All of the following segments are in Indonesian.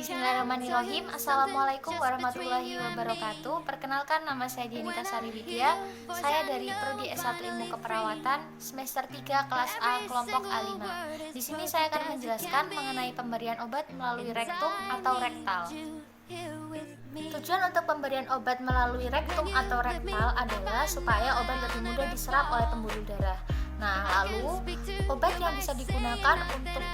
Bismillahirrahmanirrahim. Assalamualaikum warahmatullahi wabarakatuh. Perkenalkan, nama saya Dinita Sari Widya. Saya dari Prodi S1 Ilmu Keperawatan semester 3 kelas A kelompok A5. Di sini saya akan menjelaskan mengenai pemberian obat melalui rektum atau rektal. Tujuan untuk pemberian obat melalui rektum atau rektal adalah supaya obat lebih mudah diserap oleh pembuluh darah. Nah, lalu obat yang bisa digunakan untuk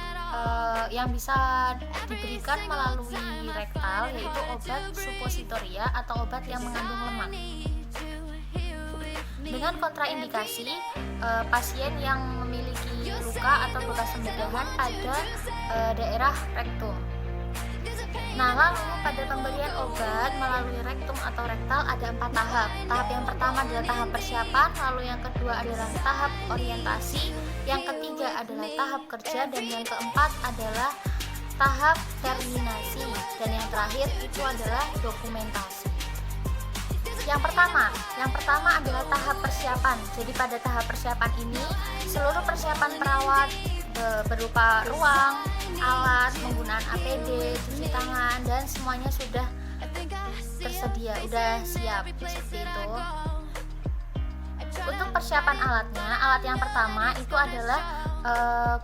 yang bisa diberikan melalui rektal yaitu obat suppositoria atau obat yang mengandung lemak. Dengan kontraindikasi, pasien yang memiliki luka atau bekas pembedahan pada daerah rektum. Nah, lalu pada pemberian obat melalui rektum atau rektal ada 4 tahap. Tahap yang pertama adalah tahap persiapan, lalu yang kedua adalah tahap orientasi, yang ketiga adalah tahap kerja, dan yang keempat adalah tahap terminasi, dan yang terakhir itu adalah dokumentasi. Yang pertama adalah tahap persiapan. Jadi pada tahap persiapan ini seluruh persiapan perawat berupa ruang, alat, penggunaan APD, cuci tangan, dan semuanya sudah tersedia, sudah siap seperti itu. Untuk persiapan alatnya, alat yang pertama itu adalah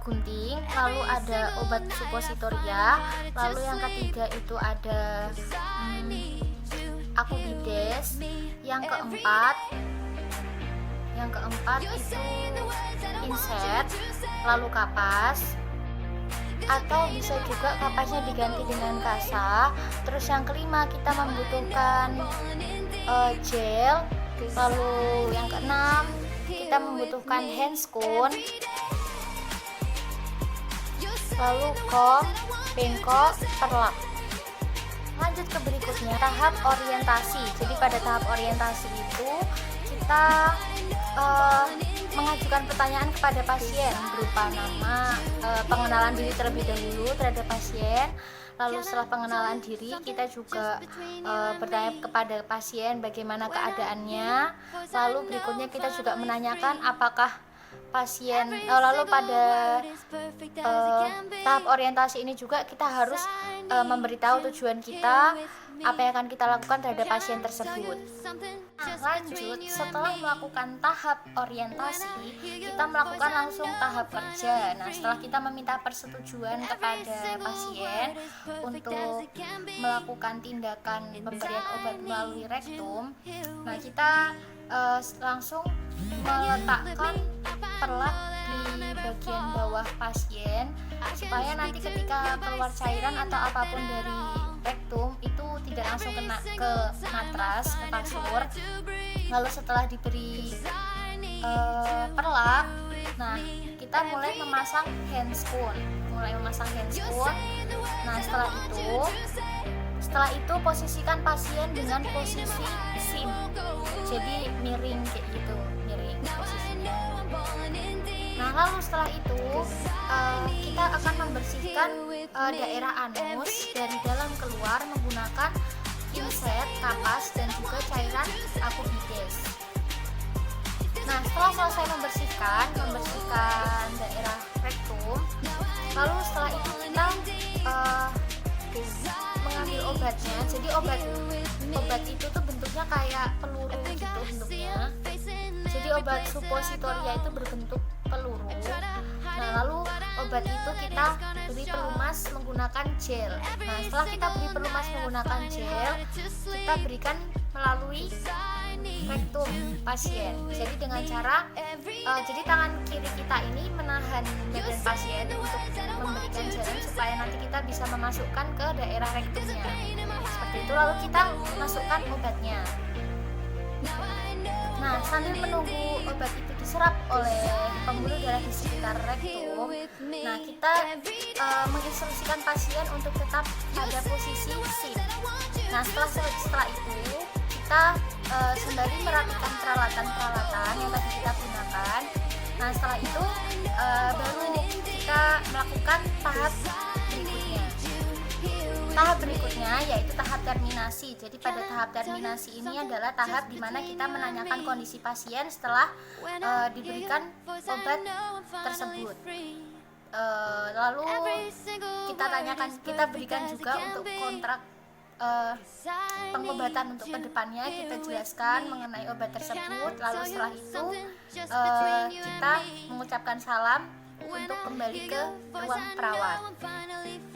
gunting, lalu ada obat suppositoria, lalu yang ketiga itu ada akubides, yang keempat itu inset, lalu kapas, atau bisa juga kapasnya diganti dengan kasa. Terus yang kelima kita membutuhkan gel, lalu yang keenam kita membutuhkan handscoon, lalu kom, bengkok, perlak. Lanjut ke berikutnya, tahap orientasi. Jadi pada tahap orientasi itu kita mengajukan pertanyaan kepada pasien berupa nama, pengenalan diri terlebih dahulu terhadap pasien. Lalu setelah pengenalan diri kita juga bertanya kepada pasien bagaimana keadaannya. Lalu berikutnya kita juga menanyakan apakah pasien, lalu pada tahap orientasi ini juga kita harus memberitahu tujuan kita, apa yang akan kita lakukan terhadap pasien tersebut. Nah, lanjut, setelah melakukan tahap orientasi, kita melakukan langsung tahap kerja. Nah, setelah kita meminta persetujuan kepada pasien untuk melakukan tindakan pemberian obat melalui rektum, nah kita langsung meletakkan perlak di bagian bawah pasien supaya nanti ketika keluar cairan atau apapun dari rektum itu tidak langsung kena ke matras, ke kasur. Lalu setelah diberi perlak, nah kita mulai memasang handscoon. Nah setelah itu posisikan pasien dengan posisi sim, jadi miring kayak gitu, miring posisinya. Nah lalu setelah itu kita akan membersihkan daerah anus dari dalam keluar menggunakan inset, kapas, dan juga cairan akubides. Nah setelah selesai membersihkan daerah rektum, lalu setelah itu kita mengambil obatnya. Jadi obat itu tuh bentuknya kayak peluru gitu bentuknya. Jadi obat suppositoria itu berbentuk peluru. Nah lalu obat itu kita beri pelumas menggunakan gel. Nah setelah kita beri pelumas menggunakan gel, kita berikan melalui rektum pasien. Jadi dengan cara jadi tangan kiri kita ini menahan badan pasien untuk memberikan jalan supaya nanti kita bisa memasukkan ke daerah rektumnya. Seperti itu, lalu kita masukkan obatnya. Nah, sambil menunggu obat itu diserap oleh pembuluh darah di sekitar rektum, nah kita menginstruksikan pasien untuk tetap pada posisi sit. Nah, setelah itu kita sembari merapikan peralatan yang tadi kita gunakan. Nah, setelah itu baru kita melakukan tahap berikutnya yaitu tahap terminasi. Jadi pada tahap terminasi ini adalah tahap di mana kita menanyakan kondisi pasien setelah diberikan obat tersebut. Lalu kita berikan juga untuk kontrak pengobatan untuk kedepannya, kita jelaskan mengenai obat tersebut. Lalu setelah itu kita mengucapkan salam untuk kembali ke ruang perawat.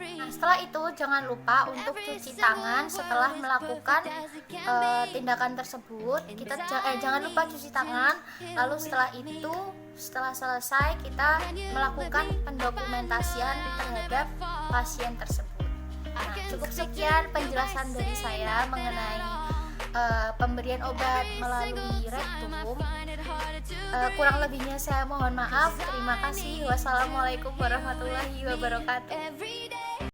Nah, setelah itu jangan lupa untuk cuci tangan setelah melakukan tindakan tersebut. Jangan lupa cuci tangan. Lalu setelah selesai kita melakukan pendokumentasian terhadap pasien tersebut. Nah, cukup sekian penjelasan dari saya mengenai pemberian obat melalui rektum. Kurang lebihnya saya mohon maaf. Terima kasih. Wassalamualaikum warahmatullahi wabarakatuh.